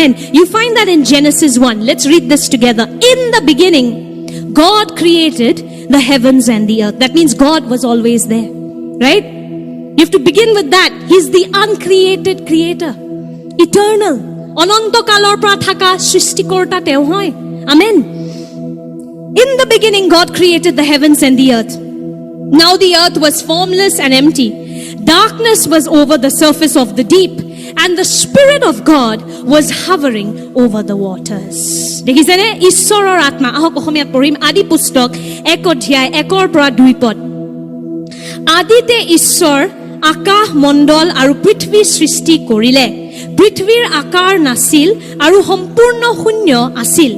Amen. You find that in Genesis 1. Let's read this together. In the beginning, God created the heavens and the earth. That means God was always there. Right? You have to begin with that. He's the uncreated creator. Eternal. Ananta kalor pra thaka srishtikorta teo hoy. Amen. In the beginning, God created the heavens and the earth. Now the earth was formless and empty. Darkness was over the surface of the deep, and the Spirit of God was hovering over the waters. Dekhisene Ishoror atma ahok ohomiyat porim Adi pustok 1 অধ্যায় 1 পৰা 2 পদ. Adite Ishor আকাশ মণ্ডল আৰু পৃথিৱী সৃষ্টি কৰিলে. পৃথিৱীৰ আকাৰ নাছিল আৰু সম্পূৰ্ণ শূন্য আছিল.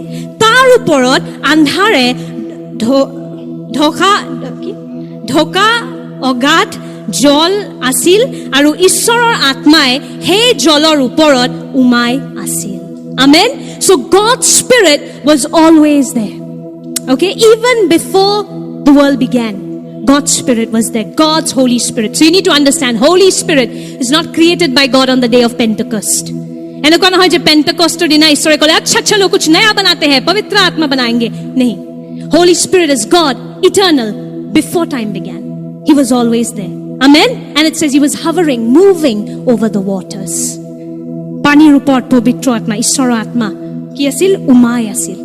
তাৰ ওপৰত আন্ধাৰে ঢকা অগাধ জল আছিল আৰু ঈশ্বৰৰ আত্মাই সেই জলৰ ওপৰত উমাই আছিল. Amen. So God's Spirit was always there. Okay, even before the world began, God's Spirit was there. God's Holy Spirit. So you need to understand, Holy Spirit is not created by God on the day of Pentecost. এনেকুৱা নহয় যে পেন্টেকস্টৰ দিনা ঈশ্বৰে ক'লে আচ্ছা চলো কুছ নয়া বনাতে हैं পবিত্ৰ আত্মা बनाएंगे. नहीं. Holy Spirit is God, eternal, before time began. He was always there. Amen. And it says he was hovering, moving over the waters. Panir upor pavitra atma, ishora atma ki asil umay asil.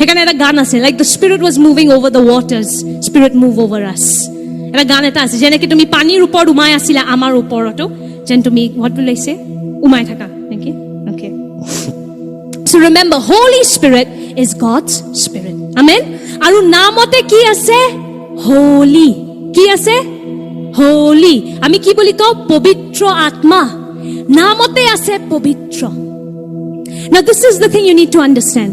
Hekane eta gan asil, like the Spirit was moving over the waters. Spirit move over us. Eta gan eta ase jene ki tumi panir upor umay asila amar uporoto, jen tumi what will I say? Umay thaka. Okay. So remember, Holy Spirit is God's Spirit. Amen. Aru namote ki ase? Holy. Ki ase? Holy. Ami ki boli kau pavitra atma. Namote ase pavitra. Now this is the thing you need to understand.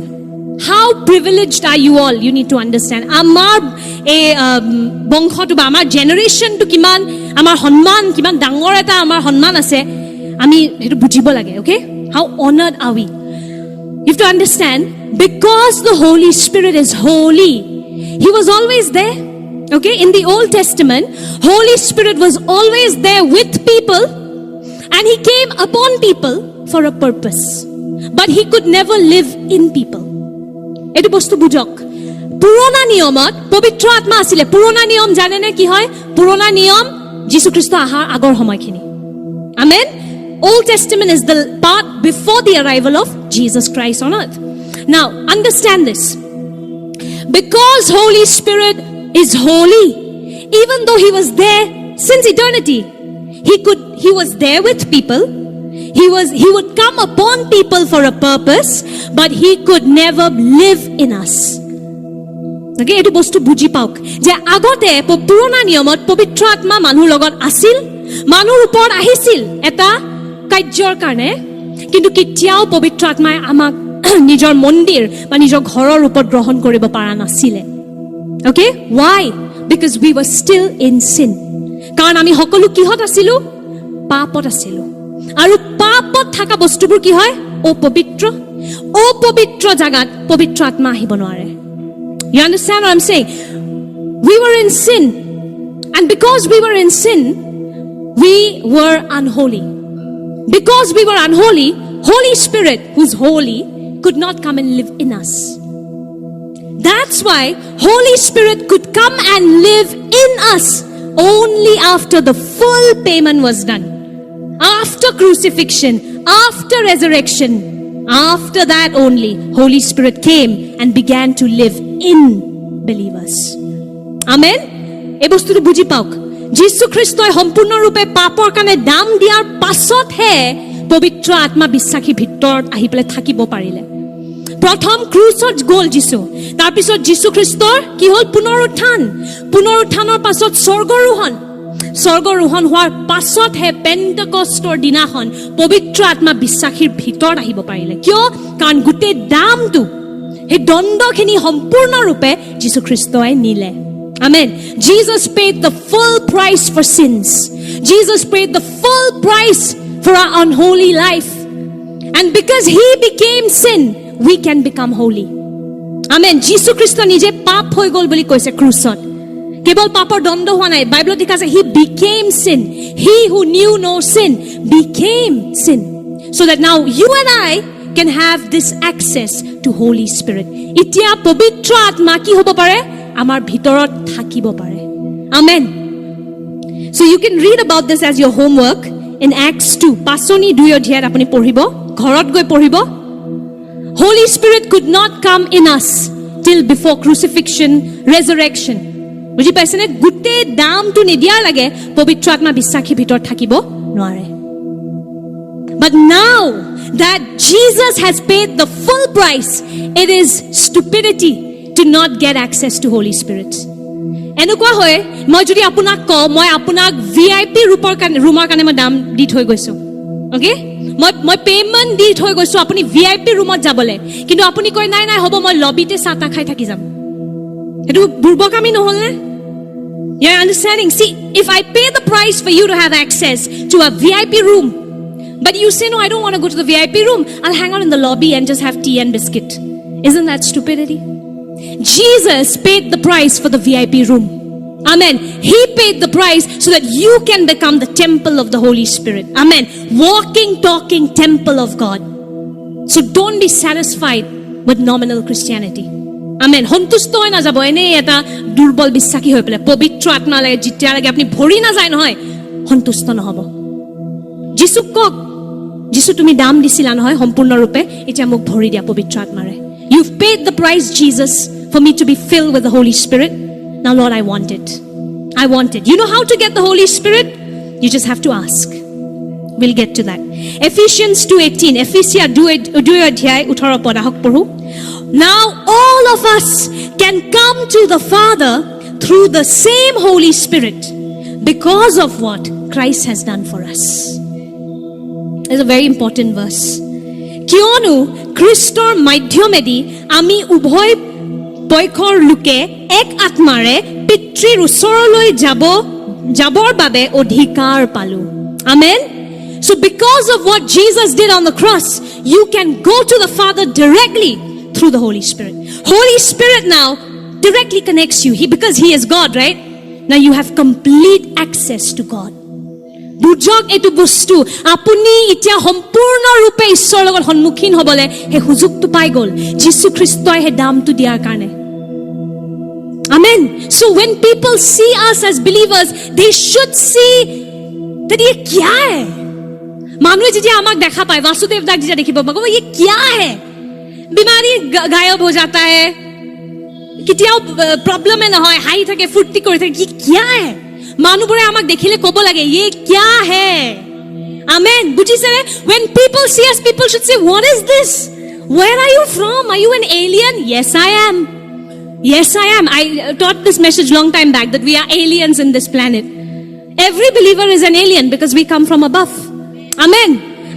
How privileged are you all? You need to understand. Amar bongkho to ba amar generation to kiman amar honman kiman dangor eta amar honman ase. Ami hetu bujibo lage, okay? How honored are we? You have to understand, because the Holy Spirit is holy, He was always there. Okay, in the Old Testament, Holy Spirit was always there with people, and He came upon people for a purpose. But He could never live in people. Etu bostu bujok. Purona niyomot, pavitra atma asile. Purona niyom janene ki hoy? Purona niyom, Jisu Kristo ahar agor homoy khini. Amen? Old Testament is the part before the arrival of Jesus Christ on earth. Now, understand this. Because Holy Spirit is holy, even though He was there since eternity, He was there with people. He would come upon people for a purpose, but He could never live in us. Okay, etu bostu buji pauk je agote purona niyomot pavitra atma manur logot asil, manur upor ahisil eta কাৰ্যৰ কাৰণে, কিন্তু কেতিয়াও পবিত্ৰ আত্মাই আমাক নিজৰ মন্দিৰ বা নিজৰ ঘৰৰ ওপৰত গ্ৰহণ কৰিব পৰা নাছিলে. Okay? Why? Because we were still in sin. কাৰণ আমি সকলো কিহত আছিলো? পাপত আছিলো. আৰু পাপত থকা বস্তুবোৰ কি হয়? অপবিত্ৰ জাগাত পবিত্ৰ আত্মা আহিব নোৱাৰে. You understand what I'm saying? We were in sin. And because we were in sin, we were unholy. Because we were unholy, Holy Spirit, who's holy, could not come and live in us. That's why Holy Spirit could come and live in us only after the full payment was done. After crucifixion, after resurrection, after that only, Holy Spirit came and began to live in believers. Amen? এই বস্তুটো বুজি পাওক. যীশু খ্ৰীষ্টই সম্পূৰ্ণৰূপে পাপৰ কাৰণে দাম দিয়াৰ পাছতহে পবিত্ৰ আত্মা বিশ্বাসী ভিতৰত আহি পেলাই থাকিব পাৰিলে. প্ৰথম ক্ৰুচত গ'ল যীশু, তাৰপিছত যীশু খ্ৰীষ্টৰ কি হ'ল? পুনৰুত্থানৰ পাছত স্বৰ্গৰোহণ হোৱাৰ পাছতহে পেণ্টেকষ্টৰ দিনাখন পবিত্ৰ আত্মা বিশ্বাসীৰ ভিতৰত আহিব পাৰিলে. কিয়? কাৰণ গোটেই দামটো, সেই দণ্ডখিনি সম্পূৰ্ণৰূপে যীশু খ্ৰীষ্টই নিলে. Amen. Jesus paid the full price for sins. Jesus paid the full price for our unholy life. And because He became sin, we can become holy. Amen. Jesus Christ nije pap hoi gol boli koise krusot. Kebol papor dondo hua nai. Bible dikha ase He became sin. He who knew no sin became sin. So that now you and I can have this access to Holy Spirit. Itia pavitra atma ki hobo pare? Amar bhitorot thakibo pare. Amen. So you can read about this as your homework in Acts 2. Pasoni 2 adhyayat apuni porhibo, ghorot goi porhibo. Holy Spirit could not come in us till before crucifixion, resurrection. বুজি পাইছে নে? গুটে দামটো নিদিয়াৰ লাগে পবিত্ৰ আত্মা বিশ্বাসী ভিতৰত থাকিব নোৱাৰে. But now that Jesus has paid the full price, it is stupidity to not get access to Holy Spirit. এনেকুৱা হয়, মই যদি আপোনাক কওঁ মই আপোনাক VIP ৰুমৰ কাৰণে মই দাম দি থৈ গৈছো, ওকে, মই পেমেন্ট দি থৈ গৈছো আপুনি VIP ৰুমত যাবলে, কিন্তু আপুনি কয় নাই নাই হ'ব মই লবিতে চাটা খাই থাকি যাম, এটো বুৰ্বকামী নহল নে? You're understanding? See, if I pay the price for you to have access to a VIP room, but you say no, I don't want to go to the VIP room, I'll hang out in the lobby and just have tea and biscuit. Isn't that stupidity? Jesus paid the price for the VIP room. Amen. He paid the price so that you can become the temple of the Holy Spirit. Amen. Walking, talking temple of God. So don't be satisfied with nominal Christianity. Amen. Hontusto hoy na jabo ene eta durbol bisakhi hoy pele pavitra atma lage jitya lage apni bhori na jay nohoy hontusto nohobo. Jisu kok Jisu tumi dam disila nohoy sampurna rupe etia mok bhori dia pavitra atmare. You've paid the price, Jesus, for me to be filled with the Holy Spirit. Now Lord, I want it. I want it. You know how to get the Holy Spirit? You just have to ask. We'll get to that. Ephesians 2:18. Ephesia 2 adhyay 18 pad ahok poru. Now all of us can come to the Father through the same Holy Spirit because of what Christ has done for us. It's a very important verse. Kionu Kristor madhyomedi ami ubhoy পয়খৰ লোকে এক আত্মাৰে পিতৃৰ ওচৰলৈ যাবৰ বাবে অধিকাৰ পালো. Amen. So because of what Jesus did on the cross, you can go to the Father directly through the Holy Spirit. Holy Spirit now directly connects you. Because He is God, right? Now you have complete access to God. বুজক এটো বস্তু আপুনি ইতিয়া সম্পূৰ্ণ ৰূপে ঈশ্বৰৰ লগত সন্মুখীন হ'বলে হে সুযোগটো পাই গল যীশু খ্ৰীষ্টই হে দামটো দিয়াৰ কাৰণে. Amen. So when people see us as believers, they should see that ye kya hai. মানুহে যেতিয়া আমাক দেখা পায়, বাসুদেৱ দাক যেতিয়া দেখিব পাব, ये क्या है? बीमारी गायब हो जाता है, কেতিয়াও প্ৰব্লেমে নহয়, হাই থাকে, ফুৰ্তি কৰি থাকে, ये क्या है? মানুহবোৰে আমাক দেখিলে ক'ব লাগে ये क्या है. Amen. বুজিছে? When people see us, people should say, what is this? Where are you from? Are you an alien? Yes, I am. Yes, I am. I taught this message long time back that we are aliens in this planet. Every believer is an alien because we come from above. Amen.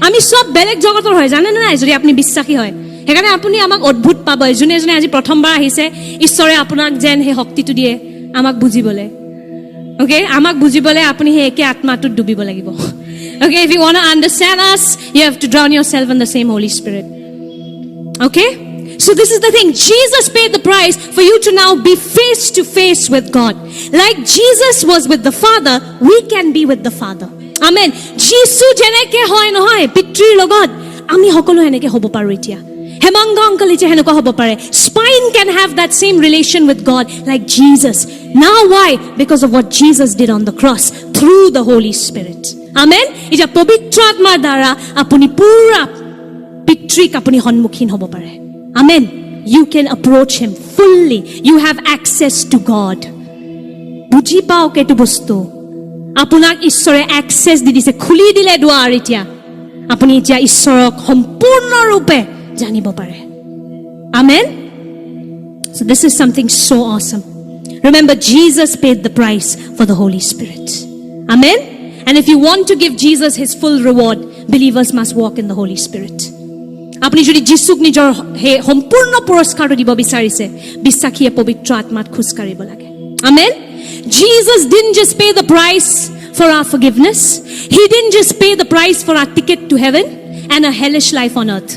আমি সব বেলেগ জগতৰ হয়, জানে না? যদি আপুনি বিশ্বাসী হয়, সেইকাৰণে আপুনি আমাক অদ্ভুত পাব। যোনে যোনে আজি প্ৰথমবাৰ আহিছে, ঈশ্বৰে আপোনাক যেন সেই শক্তিটো দিয়ে আমাক বুজিবলে। Okay, আমাক বুজিবলে আপুনি সেই একে আত্মাটোত ডুবিব লাগিব। Okay, if you want to understand us, you have to drown yourself in the same Holy Spirit. Okay? So this is the thing. Jesus paid the price for you to now be face to face with God. Like Jesus was with the Father, we can be with the Father. Amen. Jesus jeneke hoy nohoy pitrir logot ami hokolo heneke hobo paru etia. Hemanga uncle etia heneko hobo pare. Spine can have that same relation with God like Jesus. Now why? Because of what Jesus did on the cross through the Holy Spirit. Amen. Eta pavitra atmar dara apuni pura pitrik apuni honmukhin hobo pare. Amen. You can approach Him fully. You have access to God. Buji pao ketu bostu. Apunak ঈশ্বৰে access di dise, khuli dile duar etia. Apuni etia ঈশ্বৰক সম্পূৰ্ণ ৰূপে জানিব পাৰে. Amen. So this is something so awesome. Remember, Jesus paid the price for the Holy Spirit. Amen. And if you want to give Jesus His full reward, believers must walk in the Holy Spirit. আপুনি যদি যীশুক নিজৰ হে সম্পূৰ্ণ পুৰস্কাৰটো দিব বিচাৰিছে, বিশ্বাসীয়ে পবিত্ৰ আত্মাত খোজ কাঢ়িব লাগে. Amen. Jesus didn't just pay the price for our forgiveness. He didn't just pay the price for our ticket to heaven and a hellish life on earth.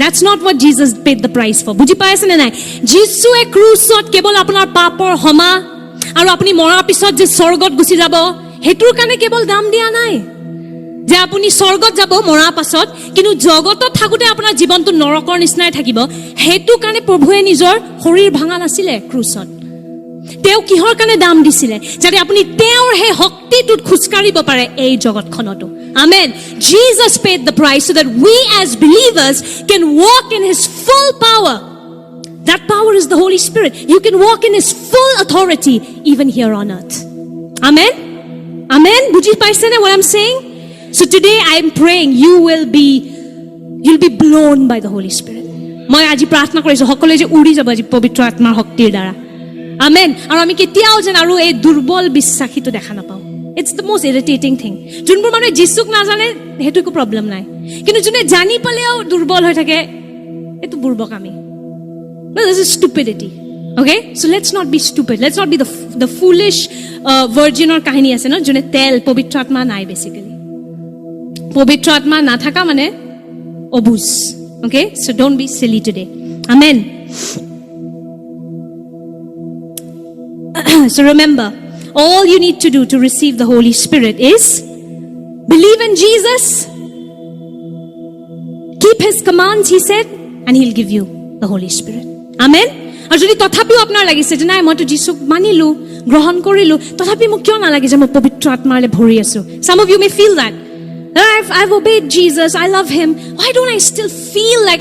That's not what Jesus paid the price for. বুজি পাইছে নে নাই? যীশুৱে ক্ৰুচত কেৱল আপোনাৰ পাপৰ ক্ষমা আৰু আপুনি মৰাৰ পিছত যে স্বৰ্গত গুচি যাব, হেতুৰ কাৰণে কেৱল দাম দিয়া নাই। যে আপুনি স্বৰ্গত যাব মৰাৰ পাছত, কিন্তু জগতত থাকোঁতে আপোনাৰ জীৱনটো নৰকৰ নিচিনাই থাকিব। সেইটো কাৰণে প্ৰভুৱে নিজৰ শৰীৰ ভাঙা নাছিলে ক্ৰুচত। তেওঁ কিহৰ কাৰণে দাম দিছিলে? যাতে আপুনি তেওঁৰ সেই শক্তিটোত খোজকাঢ়িব পাৰে এই জগতখনতো। Amen. Jesus paid the price so that we as believers can walk in his full power. That power is the Holy Spirit. You can walk in his full authority even here on earth. Amen. Amen. বুজি পাইছেনে what I'm saying? So today I am praying you'll be blown by the Holy Spirit. মই আজি প্ৰাৰ্থনা কৰিছো সকলোৱে যে উৰি যাব আজি পবিত্ৰ আত্মাৰ শক্তিৰ দ্বাৰা। আমেন। আৰু আমি কেতিয়াও যেন আৰু এই দুৰ্বল বিশ্বাসীটো দেখা নাপাওঁ। It's the most irritating thing. যোনবোৰ মানুহে যিচুক নাজানে সেইটো একো প্ৰব্লেম নাই, কিন্তু যোনে জানি পালেও দুৰ্বল হৈ থাকে এইটো বুৰ্বকামি। No, this is stupidity. Okay? So let's not be stupid. Let's not be the foolish virginৰ কাহিনী আছে ন, যোনে তেল পবিত্ৰ আত্মা নাই বেসিক্যালি। পবিত্ৰ আত্মা নাথাকা মানে অবুজ। Okay? So don't be silly today. Amen. So remember, all you need to do to receive the Holy Spirit is believe in Jesus, keep his commands, he said, and he'll give you the Holy Spirit. Amen. আৰু যদি তথাপিও আপোনাৰ লাগিছে যে নাই মইতো যিচুক মানিলো, গ্ৰহণ কৰিলো, তথাপি মোক কিয় নালাগে যে মই পবিত্ৰ আত্মাৰে ভৰি আছো? Some of you may feel that. I've obeyed Jesus, I love him. Why don't I still feel like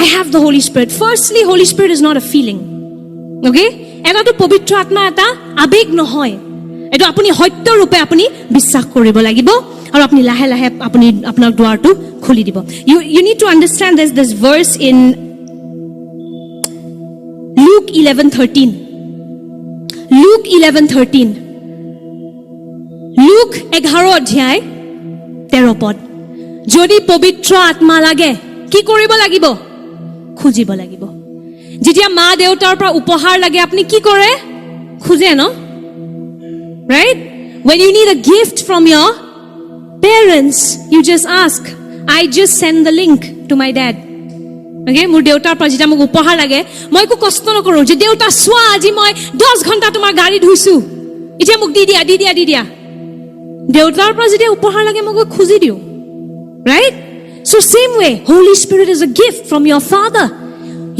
I have the Holy Spirit? Firstly, Holy Spirit is not a feeling. Okay? এটাতো পবিত্ৰ আত্মা এটা আবেগ নহয়, এইটো আপুনি সত্য ৰূপে আপুনি বিশ্বাস কৰিব লাগিব আৰু আপুনি লাহে লাহে আপুনি আপোনাৰ দুৱাৰটো খুলি দিব। You need to understand this verse in Luke 11:13. Luke 11:13. Luke 11 অধ্যায় 13 পদ। যদি পবিত্ৰ আত্মা লাগে কি কৰিব লাগিব? খুজিব লাগিব। যেতিয়া মা দেউতাৰ পৰা উপহাৰ লাগে আপুনি কি কৰে? খুজে ন? Right? When you need a gift from your parents, you just ask. I just send the link to my dad. Okay? মোৰ দেউতাৰ পৰা যেতিয়া মোক উপহাৰ লাগে মই একো কষ্ট নকৰো যে দেউতা চোৱা আজি মই 10 ঘণ্টা তোমাৰ গাড়ী ধুইছো, এতিয়া মোক দি দিয়া। দেউতাৰ পৰা যেতিয়া উপহাৰ লাগে মই খুজি দিও। Right? So same way, Holy Spirit is a gift from your Father.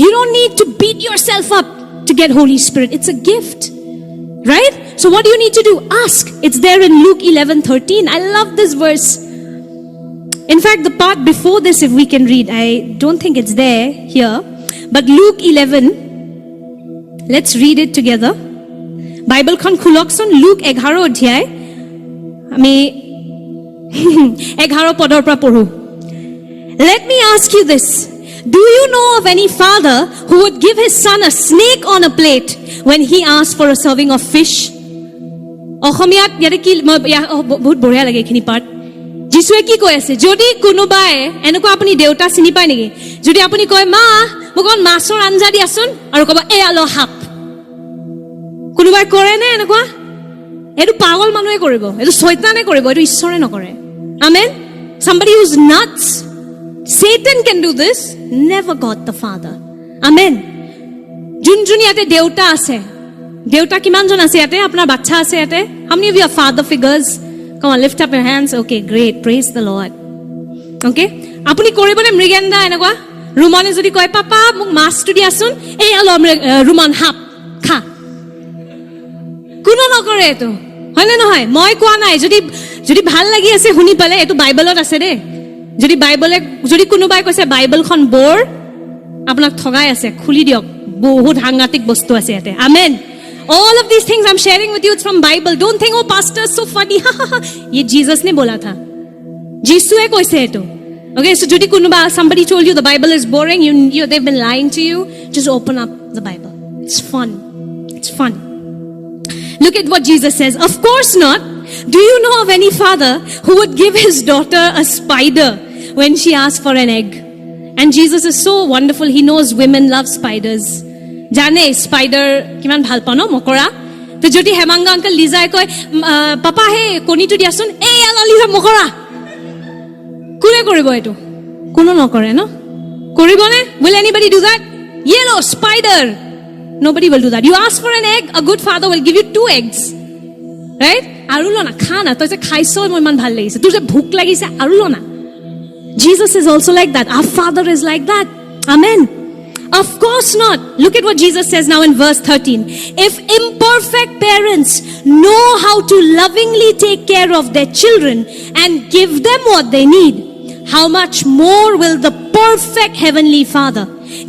You don't need to beat yourself up to get Holy Spirit. It's a gift. Right? So what do you need to do? Ask. It's there in Luke 11:13. I love this verse. In fact, the part before this, if we can read, I don't think it's there here. But Luke 11, let's read it together. Bible khon khulokson Luke 11 অধ্যায় আমি 11 পদৰ পৰা পঢ়ো। Let me ask you this. Do you know of any father who would give his son a snake on a plate when he asked for a serving of fish? অসমীয়াত ইয়াতে কি বহুত বঢ়িয়া লাগে এইখিনি পাৰ্ট। যিশুৱে কি কৈ আছে? যদি কোনোবাই এনেকুৱা আপুনি দেউতা চিনি পায় নেকি? যদি আপুনি কয় মা মোক মাছৰ আঞ্জা দিয়াচোন আৰু ক'ব এয়া ল হাপ, কোনোবাই কৰে নে এনেকুৱা? এইটো পাগল মানুহে কৰিব, এইটো শয়তানে কৰিব, এইটো ঈশ্বৰে নকৰে। Amen. Somebody who's nuts, Satan can do this, never God the Father. Amen. যোন ইয়াতে দেউতা আছে, দেউতা কিমান জন আছে ইয়াতে? আপোনাৰ বাচ্চা আছে ইয়াতে? How many of you are father figures? Come on, lift up your hands. Okay, great. Praise the Lord. Okay? আপুনি কৰিবনে মৃগেন্দা এনেকুৱা? ৰুমানে যদি কয় পাপা মোক মাছটো দিয়াচোন, এই আলো ৰুমান হাপ খা, কোনো নকৰে এইটো, হয়নে নহয়? মই কোৱা নাই, যদি ভাল লাগি আছে শুনি পালে এইটো বাইবেলত আছে দেই। যদি কোনোবাই কৈছে বাইবেলখন বৰ, আপোনাক ঠগাই আছে, খুলি দিয়ক, বহুত সাংঘাতিক বস্তু আছে ইয়াতে। আমেন। All of these things I'm sharing with you, it's from Bible. Don't think, oh pastor so funny. Ye Jesus ne bola tha. Jisue koise eto. Okay, so jodi kunuba somebody told you the Bible is boring, they've been lying to you, just open up the Bible. It's fun. It's fun. Look at what Jesus says. Of course not. Do you know of any father who would give his daughter a spider when she asks for an egg? And Jesus is so wonderful. He knows women love spiders. জানে spider কিমান ভাল পাওঁ ন, মকৰা। তো যদি হেমাংগা uncle লিজাই কয় papa হে কণীটো দিয়াচোন, এই আলা লিজা মকৰা, কোনে কৰিব এইটো? কোনো নকৰে ন? কৰিবনে? Will anybody do that? Yellow spider. Nobody will do that. You ask for an egg, a good father will give you 2 eggs. Right? আৰু ল না, খা না, তই যে খাইছ মোৰ ইমান ভাল লাগিছে, তোৰ যে ভোক লাগিছে আৰু ল না. Jesus is also like that. Our Father is like that. Amen. Of course not. Look at what Jesus says now in verse 13. If imperfect parents know how to lovingly take care of their children and give them what they need, how much more will the perfect Heavenly Father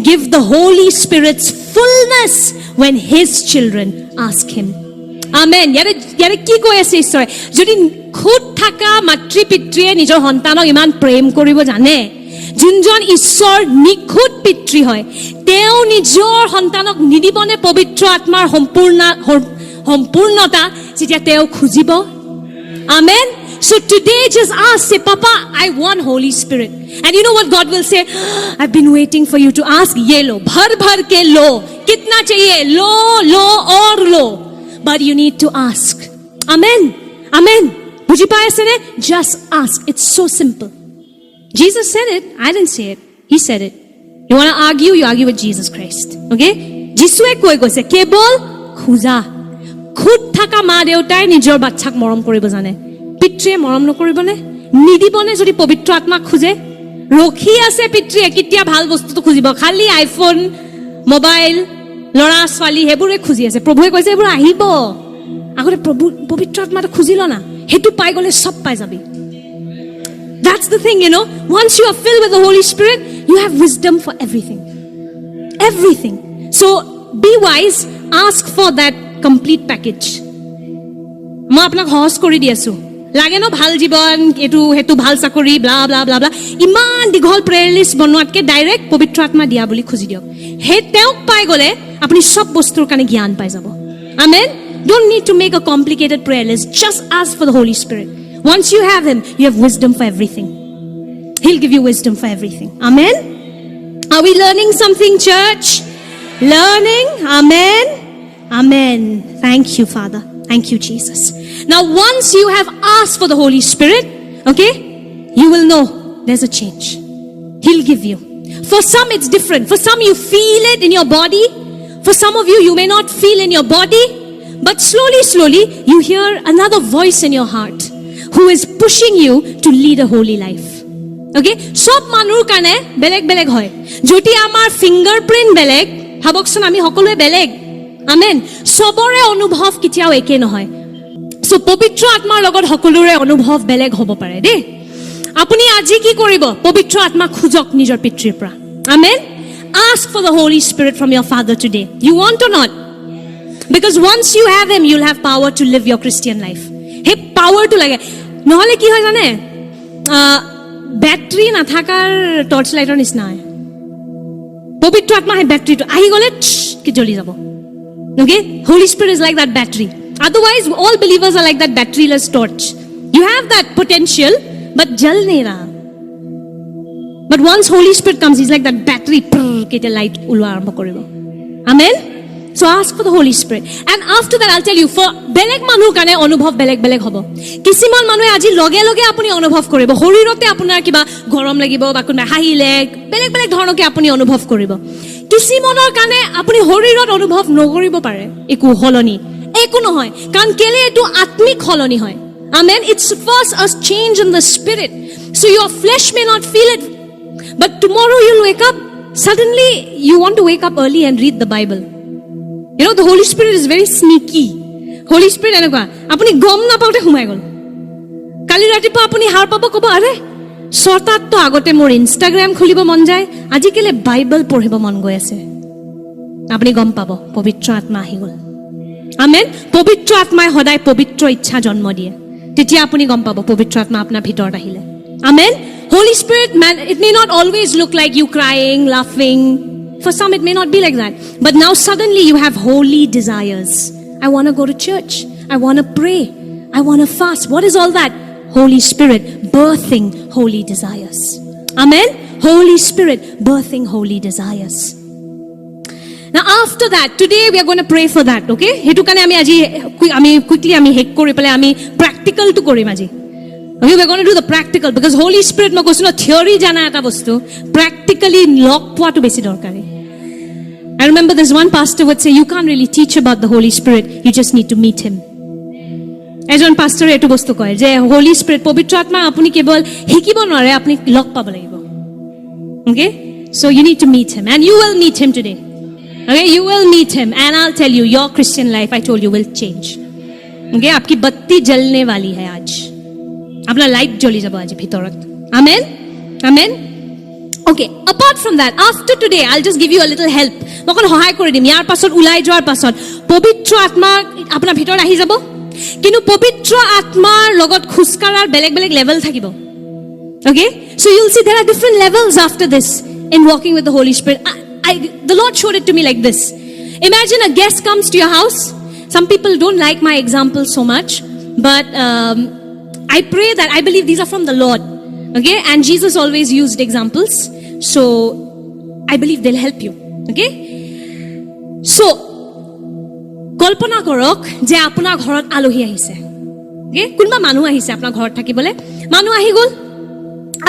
give the Holy Spirit's fullness when His children ask Him. Amen. Yare ki koi ase ishore. Jodi khud thaka matri pitriye nijor hontanok iman prem koribo jane, junjon ishor nikhut pitri hoy, teo nijor hontanok nidibone pabitra atmar sampurnota jetia teo khujibo. Amen. So today just ask, say, Papa, I want Holy Spirit. And you know what God will say? I've been waiting for you to ask. Ye lo, bhar bhar ke lo. Kitna chahiye? Lo, lo aur lo. But you need to ask. Amen. Amen. Bujhi paye se ne? Just ask. It's so simple. Jesus said it. I didn't say it. He said it. You want to argue? You argue with Jesus Christ. Okay? Jisue koi koise kebol khuja. Khud thaka ma deutai nijor bachchak morom koribo jane. পিতৃয়ে মৰম নকৰিবনে? নিদিবনে যদি পবিত্ৰ আত্মাক খুজে? ৰখি আছে পিতৃয়ে কেতিয়া ভাল বস্তুটো খুজিব, খালি আইফোন, মোবাইল, লৰা ছোৱালী হেবোৰে খুজি আছে. প্ৰভুৱে কৈছে এইবোৰ আহিব, আগতে প্ৰভু পবিত্ৰ আত্মাটো খুজিল না, হেতু পাই গলে সব পাই যাবি. That's the thing, you know. Once you are filled with the Holy Spirit, you have wisdom for everything. Everything. So be wise, ask for that complete package. মই আপোনাক সহজ কৰি দি আছো. লাগে ন ভাল জীৱন, এটু হেতু ভাল চাকৰি, ব্লা ব্লা ব্লা ব্লা, ইমান দীঘল প্ৰেয়াৰ লিষ্ট বনোৱাতকে ডাইৰেক্ট পবিত্ৰ আত্মা দিয়া বুলি খুজি দিয়ক. হে তেওঁক পাই গলে আপুনি সব বস্তুৰ কাৰণে জ্ঞান পাই যাব. Amen. Don't need to make a complicated prayer list. Just ask for the Holy Spirit. Once you have Him, you have wisdom for everything. He'll give you wisdom for everything. Amen. Are we learning something, church? Learning. Amen. Amen. Thank you, Father. Thank you, Jesus. Now, once you have asked for the Holy Spirit, okay, you will know there's a change. He'll give you. For some, it's different. For some, you feel it in your body. For some of you, you may not feel in your body. But slowly, slowly, you hear another voice in your heart who is pushing you to lead a holy life. Okay? Sob manur kane beleg beleg hoy. Joti amar fingerprint beleg, habokson ami hokolue beleg. Amen. Sobore অনুভৱ কিতিয়াও একে নহয়. So পবিত্ৰ আত্মাৰ লগত সকলোৰে অনুভৱ বেলেগ হ'ব পাৰে দেই. আপুনি আজি কি কৰিব? পবিত্ৰ আত্মা খুজক নিজৰ পিতৃৰ পৰা. Amen. Ask for the Holy Spirit from your Father today. You want or not? Because once you have Him, you'll have power to live your Christian life. Hey, power to লাগে. নহলে কি হয় জানে? ব্যাটারি না থাকার torch লাইটৰ নিচিনা হয়. পবিত্ৰ আত্মা হে ব্যাটারিটো আহি গলে কি জ্বলি যাব. Okay? Holy Spirit is like that battery. Otherwise, all believers are like that batteryless torch. You have that potential, but jal nahi raha. But once Holy Spirit comes, He's like that battery. Kete light ulwa arambho koribo. Amen? So ask for the Holy Spirit. And after that, I'll tell you, for beleg manur kane anubhav beleg beleg hobo. Kisiman manue aji loge loge apuni anubhav koribo. Horirote apunar kiba gorom lagibo ba kunba hahile beleg beleg dhoronoke apuni anubhav koribo. Kisimaনৰ কাৰণে আপুনি শৰীৰত অনুভৱ নকৰিব পাৰে একো হলনি একো নহয় কাৰণ কেলে এটো আত্মিক হলনি হয়. Amen. It's first a change in the spirit. So your flesh may not feel it, but tomorrow you'll wake up, suddenly you want to wake up early and read the Bible. You know, the Holy Spirit is very sneaky. Holy Spirit এনেকুৱা আপুনি গম নাপাওতে সোমাই গল. কালি ৰাতিপুৱা আপুনি হাৰ পাব কব আৰে সতাত তো আগতে মোৰ ইনষ্টাগ্ৰাম খুলিব মন যায়, আজি কেলে বাইবেল পঢ়িব মন গৈ আছে. আপুনি গম পাব পবিত্ৰ আত্মা আহি গল. আমেন. পবিত্ৰ আত্মাই সদায় পবিত্ৰ ইচ্ছা জন্ম দিয়ে. তেতিয়া আপুনি গম পাব পবিত্ৰ আত্মা আপোনাৰ ভিতৰত আহিলে. Amen. Holy Spirit, man, it may not always look like you crying, laughing. For some it may not be like that. But now suddenly you have holy desires. I want to go to church. I want to pray. I want to fast. What is all that? Holy Spirit birthing holy desires. Amen. Holy Spirit birthing holy desires. Now after that, today we are going to pray for that, okay? Hetu kane ami quickly hek kori pale ami practical to korim aji. Okay, we are going to do the practical because Holy Spirit ma koisino theory jana eta bostu practically log poa to beshi dorkari. I remember this one pastor would say you can't really teach about the Holy Spirit, you just need to meet Him. এজন পাষ্টৰে এইটো বস্তু কয় যে Holi spirit পবিত্ৰ আত্মা আপুনি কেৱল শিকিব নোৱাৰে, আপুনি লগ পাব লাগিব। Okay? So you need to meet him, and you will meet him today. Okay? You will meet him, and I'll tell you, your Christian life, I told you, will change. Okay? आपकी बत्ती जलने वाली है आज, अपना light जली যাব आज ভিতৰত। Amen? Amen? Okay, apart from that, after today, I'll just give you a little help. মই কোন সহায় কৰি দিম। ইয়াৰ পাছত ওলাই যোৱাৰ পাছত পবিত্ৰ আত্মা আপোনাৰ ভিতৰত আহি যাব, কিন্তু পবিত্ৰ আত্মাৰ লগত খুজকাৰাৰ বেলেগ বেলেগ লেভেল থাকিব। Okay? So you'll see there are different levels after this in walking with the Holy Spirit. The Lord showed it to me like this. Imagine a guest comes to your house. Some people don't like my example so much, but I pray that I believe these are from the Lord. Okay? And Jesus always used examples. So I believe they'll help you. Okay? So কল্পনা কৰক যে আপোনাৰ ঘৰত আলহী আহিছে। Okay? কোনোবা মানুহ আহিছে আপোনাৰ ঘৰত থাকিবলৈ, মানুহ আহি গ'ল,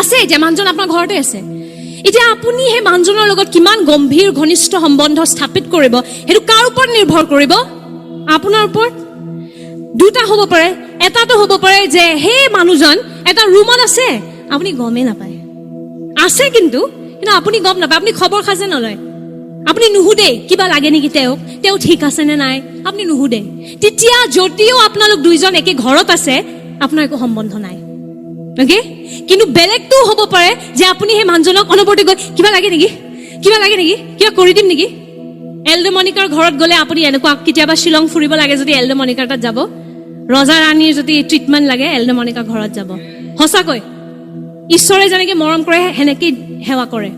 আছে যে মানুহজন আপোনাৰ ঘৰতে আছে। এতিয়া আপুনি সেই মানুহজনৰ লগত কিমান গম্ভীৰ ঘনিষ্ঠ সম্বন্ধ স্থাপিত কৰিব, সেইটো কাৰ ওপৰত নিৰ্ভৰ কৰিব? আপোনাৰ ওপৰত। দুটা হ'ব পাৰে, এটাটো হ'ব পাৰে যে সেই মানুহজন এটা ৰুমত আছে, আপুনি গমেই নাপায়, আছে কিন্তু আপুনি গম নাপায়, আপুনি খবৰ খাজে নলয়, আপুনি নুসুধে কিবা লাগে নেকি তেওঁ ঠিক আছে নে নাই, আপুনি নুসুধে। তেতিয়া যদিও আপোনালোক দুইজন একে ঘৰত আছে, আপোনাৰ একো সম্বন্ধ নাই। Okay? কিন্তু বেলেগটো হ'ব পাৰে যে আপুনি সেই মানুহজনক অনবৰতে গৈ কিবা লাগে নেকি, কিবা লাগে নেকি, কিবা কৰি দিম নেকি। এল্ডে মনিকাৰ ঘৰত গ'লে আপুনি এনেকুৱা, কেতিয়াবা শ্বিলং ফুৰিব লাগে যদি এল্ডে মনিকাৰ তাত যাব, ৰজা ৰাণীৰ যদি ট্ৰিটমেণ্ট লাগে এল্ডে মনিকাৰ ঘৰত যাব। সঁচাকৈ ঈশ্বৰে যেনেকে মৰম কৰে সেনেকে সেৱা কৰে।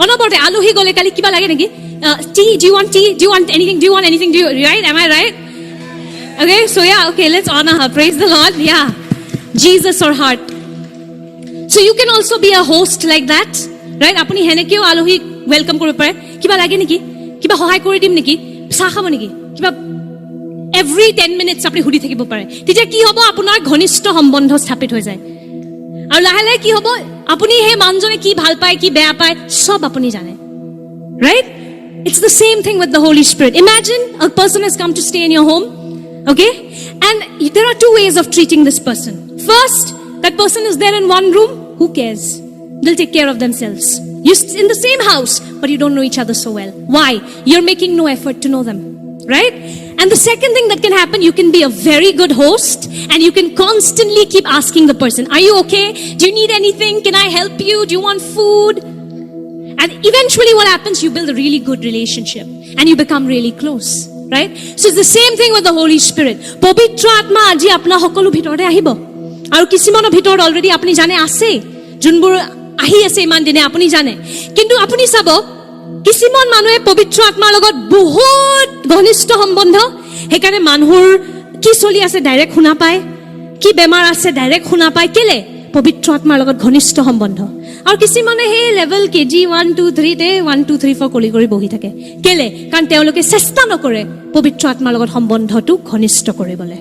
অনবৰতে আলহী গ'লে কালি কিবা লাগে নেকি, tea, do you want tea, do you want anything, do you want anything, do you, right, am I right? Okay, so yeah, okay, let's honor her, praise the Lord. Yeah, Jesus or heart. So you can also be a host like that, right? আপুনি হেনেকেও আলহী welcome কৰিব পাৰে, কিবা লাগে নেকি, কিবা সহায় কৰি দিম নেকি, চাহ খাব নেকি, কিবা every 10 minutes আপুনি সুধি থাকিব পাৰে। তেতিয়া কি হ'ব, আপোনাৰ ঘনিষ্ঠ সম্বন্ধ স্থাপিত হৈ যায়। আৰু লাহে লাহে কি হ'ব, আপুনি সেই মানুহজনে কি ভাল পায় কি বেয়া পায় সব আপুনি জানে। Right? It's the same thing with the Holy Spirit. Imagine a person has come to stay in your home, okay? And there are two ways of treating this person. First, that person is there in one room, who cares? They'll take care of themselves. You're in the same house, but you don't know each other so well. Why? You're making no effort to know them. Right? And the second thing that can happen, you can be a very good host and you can constantly keep asking the person, are you okay? Do you need anything? Can I help you? Do you want food? And eventually what happens, you build a really good relationship and you become really close. Right? So it's the same thing with the Holy Spirit. Pavitra Atma aji apna hokolu bhitorte ahibo. Aru kisimaনৰ ভিতৰত already আপুনি জানে আছে, যোনবোৰ আহি আছে ইমান দিনে আপুনি জানে। কিন্তু আপুনি চাব কিছুমান মানুহে পবিত্ৰ আত্মাৰ লগত বহুত ঘনিষ্ঠ সম্বন্ধ, সেইকাৰণে মানুহৰ কি চলি আছে ডাইৰেক্ট শুনা পায়, কি বেমাৰ আছে ডাইৰেক্ট শুনা পায়, কেলে? পবিত্ৰ আত্মাৰ লগত ঘনিষ্ঠ সম্বন্ধ। আৰু কিছুমানে সেই লেভেল কেজি 1 2 3 তে 1 2 3 4 কৰি কৰি বহি থাকে, কেলে? কাৰণ তেওঁলোকে চেষ্টা নকৰে পবিত্ৰ আত্মাৰ লগত সম্বন্ধটো ঘনিষ্ঠ কৰিবলৈ।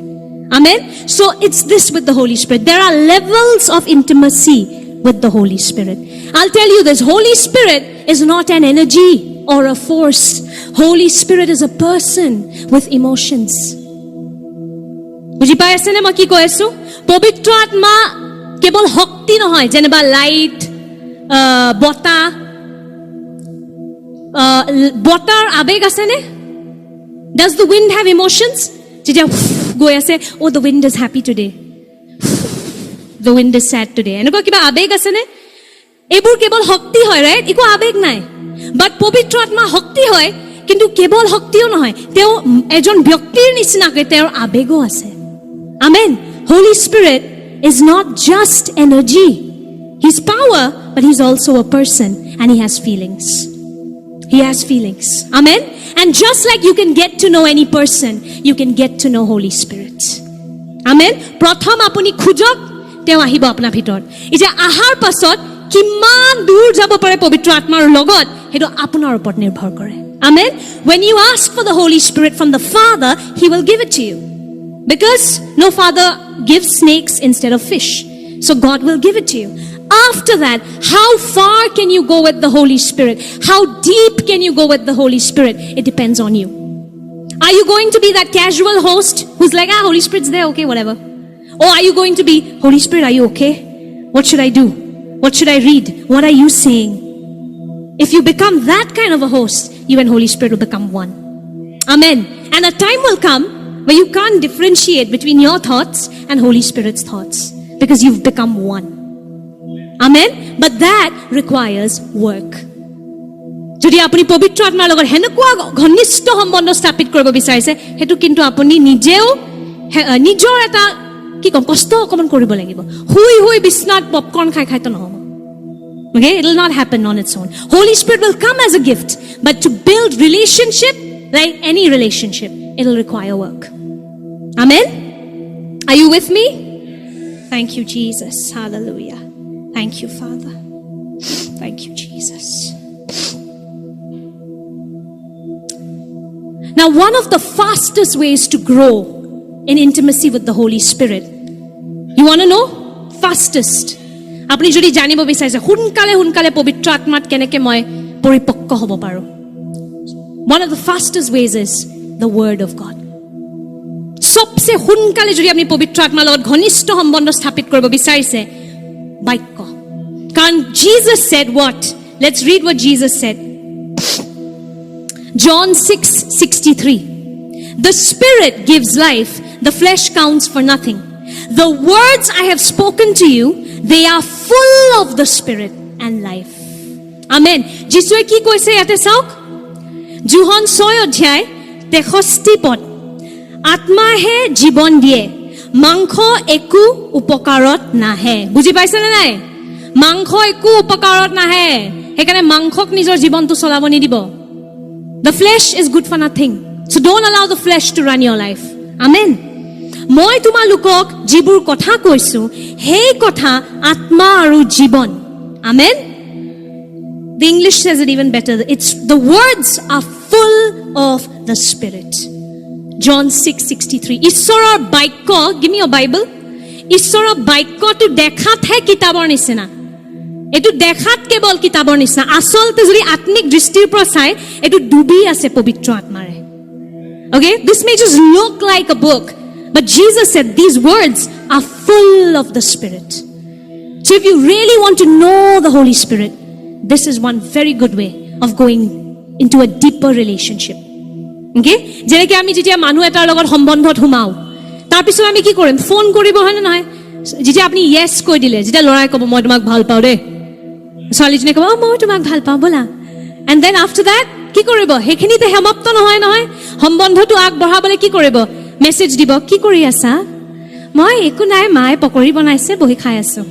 Amen? So it's this with the Holy Spirit. There are levels of intimacy with the Holy Spirit. I'll tell you this, Holy Spirit is not an energy or a force. Holy Spirit is a person with emotions. বুজি পাই আছে নে মই কি কৈ আছো? পবিত্ৰ আত্মা কেৱল শক্তি নহয়, যেনেবা লাইট, বতাৰ আবেগ আছে নে? Does the wind have emotions? যেতিয়া গৈ আছে, oh the wind is happy today, the wind is sad today, এনেকুৱা কিবা আবেগ আছে নে? এইবোৰ কেৱল শক্তি হয়, ৰাইট? একো আবেগ নাই। বাট পবিত্ৰ আত্মা শক্তি হয়, কিন্তু কেৱল শক্তিও নহয়, তেওঁ এজন ব্যক্তিৰ নিচিনাকৈ তেওঁৰ আবেগো আছে। আমেন। Holy Spirit is not just energy. He's power, but he's also a person and he has feelings. He has feelings. Amen. And just like you can get to know any person, you can get to know Holy Spirit. Amen. প্ৰথম আপুনি খুজক, তেওঁ আহিব আপোনাৰ ভিতৰত। এতিয়া আহাৰ পাছত কিমান দূৰ যাব পাৰে পবিত্ৰ আত্মাৰ লগত, সেইটো আপোনাৰ ওপৰত নিৰ্ভৰ কৰে। Amen. When you ask for the Holy Spirit from the Father, he will give it to you. Because no father gives snakes instead of fish. So God will give it to you. After that, how far can you go with the Holy Spirit? How deep can you go with the Holy Spirit? It depends on you. Are you going to be that casual host who's like, Holy Spirit's there, okay, whatever? Or are you going to be, Holy Spirit, are you okay? What should I do? What should I read? What are you saying? If you become that kind of a host, you and Holy Spirit will become one. Amen. And a time will come where you can't differentiate between your thoughts and Holy Spirit's thoughts because you've become one. Amen. But that requires work. যদি আপুনি পবিত্ৰ আত্মাৰ লগত হেনেকুৱা ঘনিষ্ঠ সম্বন্ধ স্থাপিত কৰিব বিচাৰিছে হেতু কিন্তু আপুনি নিজেও নিজৰ এটা কি কম কষ্ট অকমান কৰিব লাগিব হুই হুই বিছনাত পপকৰ্ন খাই খাই তো নহব okay it will not happen on its own. Holy Spirit will come as a gift, but to build relationship like any relationship it will require work. Amen. Are you with me? Thank you Jesus. Hallelujah. Thank you Father. Thank you Jesus. Now, one of the fastest ways to grow in intimacy with the Holy Spirit, you want to know? Fastest. Apni jodi janibo bisarise hunkale pavitra atmat keneke moi poripokko hobo paru. One of the fastest ways is the word of God. Sobse hunkale jodi apni pavitra atmar logot ghonishtho sombondho sthapit koribo bisarise baikko. Karon Jesus said what? Let's read what Jesus said. John 6:63. The Spirit gives life, the flesh counts for nothing. The words I have spoken to you, they are full of the Spirit and life. Amen. Jisue ki koise yate sauk? John 6:63 Atma he jibon die. Mankho eku upokarot nahe. Buji paise na nai? Mankho eku upokarot nahe. Hekane mankhok nijor jibon tu solabo nidibo. The flesh is good for nothing. So don't allow the flesh to run your life. Amen. Moi tumalukok jibur kotha koisu, hei kotha atma aru jibon. Amen. The English says it even better. It's the words are full of the Spirit. John 6:63. Ishoror baikko, give me your Bible. Ishoror baikko tu dekhat hai kitabor nisina. এটু দেখাত cable কিতাবৰ নিচিনা আসলতে যদি আত্মিক দৃষ্টিৰ পৰা চাই এটু ডুবি আছে পবিত্ৰ আত্মাৰে okay this may just look like a book but Jesus said these words are full of the Spirit. So if you really want to know the Holy Spirit, this is one very good way of going into a deeper relationship. okay যেনেকৈ আমি যেতিয়া মানুহ এটাৰ লগত সম্বন্ধত হুমাও তাৰ পিছত আমি কি কৰিম ফোন কৰিব হয় না নহয় যেতিয়া আপুনি yes কৈ দিলে যেতিয়া লৰাই ক'ব মই তোমাক ভাল পাওঁ দে ছোৱালীজনীয়ে ক'ব মই তোমাক ভাল পাওঁ বলা and then after that কি কৰিব হেখিনিতে সমাপ্ত নহয় নহয় সম্বন্ধটো আগবঢ়াবলৈ কি কৰিব মেছেজ দিব কি কৰি আছা মই একো নাই মায়ে পকৰি বনাইছে বহি খাই আছো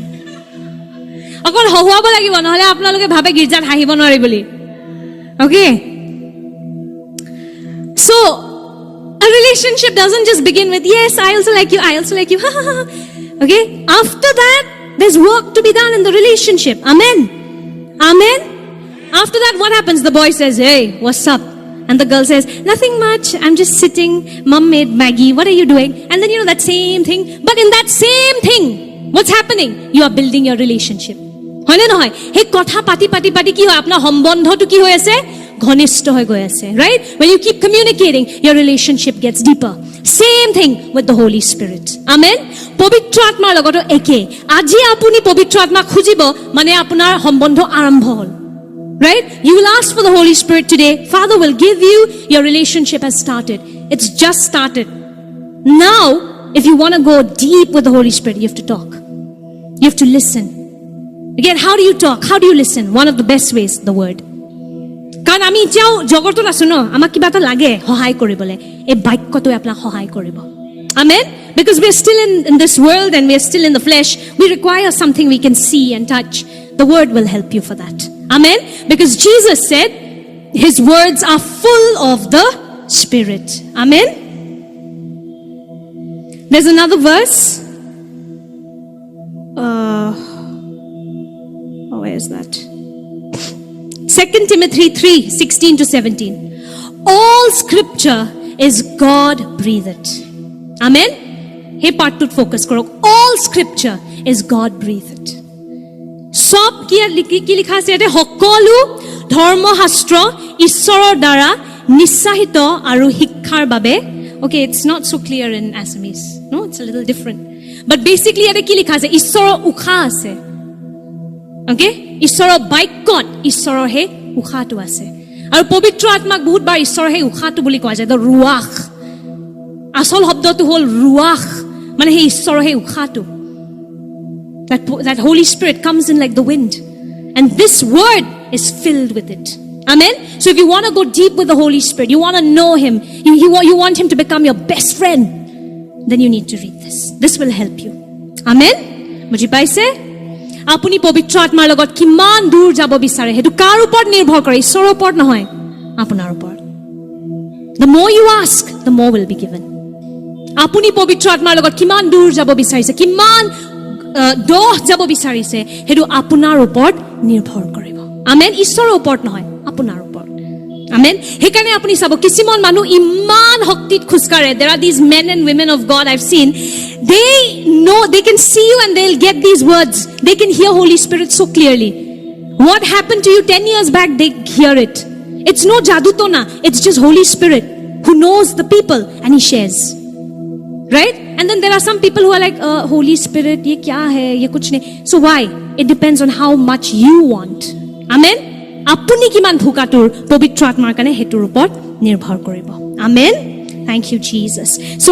অকল হহুৱাব লাগিব নহলে আপোনালোকে ভাবে গিৰ্জাত হাঁহিব নোৱাৰি বুলি okay so a relationship doesn't just begin with yes I also like you okay after that there's work to be done in the relationship. Amen. After that what happens? The boy says hey what's up and the girl says nothing much I'm just sitting mom made Maggie what are you doing and then that same thing but in that same thing what's happening you are building your relationship হয় না নহয় হে কথা পাতি কি হয় আপোনাৰ সম্বন্ধটো কি হৈ আছে ঘনিষ্ঠ হৈ গৈ আছে right when you keep communicating your relationship gets deeper. Same thing with the Holy Spirit. Amen. পবিত্ৰ আত্মাৰ লগতো একে আজি আপুনি পবিত্ৰ আত্মা খুজিব মানে আপোনাৰ সম্বন্ধ আৰম্ভ হ'ল right you will ask for the Holy Spirit today. Father will give you your relationship has started. It's just started. Now if you want to go deep with the Holy Spirit you have to talk, you have to listen. Again how do you talk, how do you listen? One of the best ways the word. কাৰণ আমি এতিয়াও জগতত আছো ন আমাক কিবা এটা লাগে সহায় কৰিবলৈ এই বাক্যটোৱে আপোনাক সহায় কৰিব amen because we are still in this world and we are still in the flesh we require something we can see and touch. The word will help you for that. Amen. Because Jesus said his words are full of the Spirit. Amen. There's another verse where is that? 2 Timothy 3:16-17. All scripture is God breathed. Amen. Hey part to focus korok. All scripture is God breathed. Sob ki likha ase ate hokolu dharma shastra ishorer dara nissahito aru লিখাৰ বাবে okay it's not so clear in Assamese no it's a little different but basically এটা কি লিখা আছে ঈশ্বৰৰ উখা আছে okay ঈশ্বৰৰ বাক্যত ঈশ্বৰৰ হে উখাটো আছে আৰু পবিত্ৰ আত্মাক বহুত বাৰ ঈশ্বৰৰ হে উখাটো বুলি কোৱা যায় the ruach আসল শব্দটো হ'ল ruach মানে হে ঈশ্বৰৰ হে উখাটো that Holy Spirit comes in like the wind and this word is filled with it amen so if you want to go deep with the Holy Spirit you want to know him you want him to become your best friend then you need to read this will help you amen বুজি পাইছে আপুনি পবিত্ৰ আত্মাৰ লগত কিমান দূৰ যাব বিচাৰে হেতু কাৰ ওপৰত নিৰ্ভৰ কৰে ঈশ্বৰৰ ওপৰত নহয় আপোনাৰ ওপৰত the more you ask the more will be given আপুনি পবিত্ৰ আত্মাৰ লগত কিমান দূৰ যাব বিচাৰিছে কিমান দহ যাব বিচাৰিছে হেতু আপোনাৰ ওপৰত নিৰ্ভৰ কৰিব আমেন ঈশ্বৰৰ ওপৰত নহয় আপোনাৰ ওপৰত আমেন হেকাৰণে আপুনি চাব কিছুমান মানুহ ইমান শক্তিত খুস্কাৰে there are these men and women of God I've seen they know they can see you and they'll get these words they can hear Holy Spirit so clearly what happened to you 10 years back they hear it it's no jadoo to na it's just Holy Spirit who knows the people and he shares right and then there are some people who are like Holy Spirit ye kya hai ye kuch nahi so why it depends on how much you want amen apuni kiman bhukatur pavitra atmar kane hetur upor nirbhor koribo amen thank you Jesus so